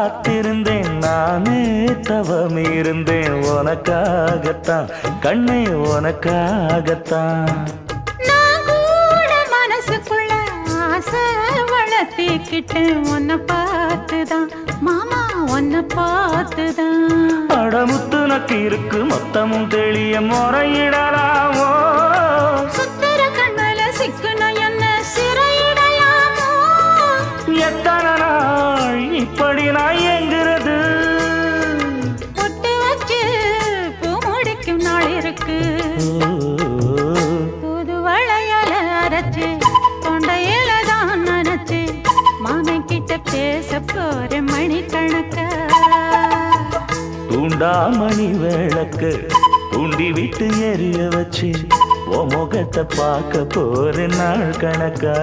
காத்திருந்தேன் நானே தவம் இருந்தேன் உனக்காகத்தான் கண்ணே உனக்காகத்தான் நான் கூட மனசுக்குள்ள ஆசை வளர்த்திக்கிட்டேன் உன்னை பார்த்துதான் மாமா உன்னை பார்த்துதான் அடமுத்து நக்கு இருக்கு மொத்தமும் தெளிய முறையிடலாமோ சுத்தர கண்மல சிக்குன என்ன சிறையிடலாமோ எத்தனை நாள் இப்படி நான் எங்கிறது பொட்டு வச்சு பூ முடிக்கும் நாள் இருக்கு புது வளையல அரைச்சு தொண்டையில தான் நினைச்சு மாமன் கிட்ட பேச போற மணிக்கணக்க தூண்டாமணி விளக்கு தூண்டி விட்டு எரிய வச்சு உன் முகத்தை பார்க்க போற நாள் கணக்கா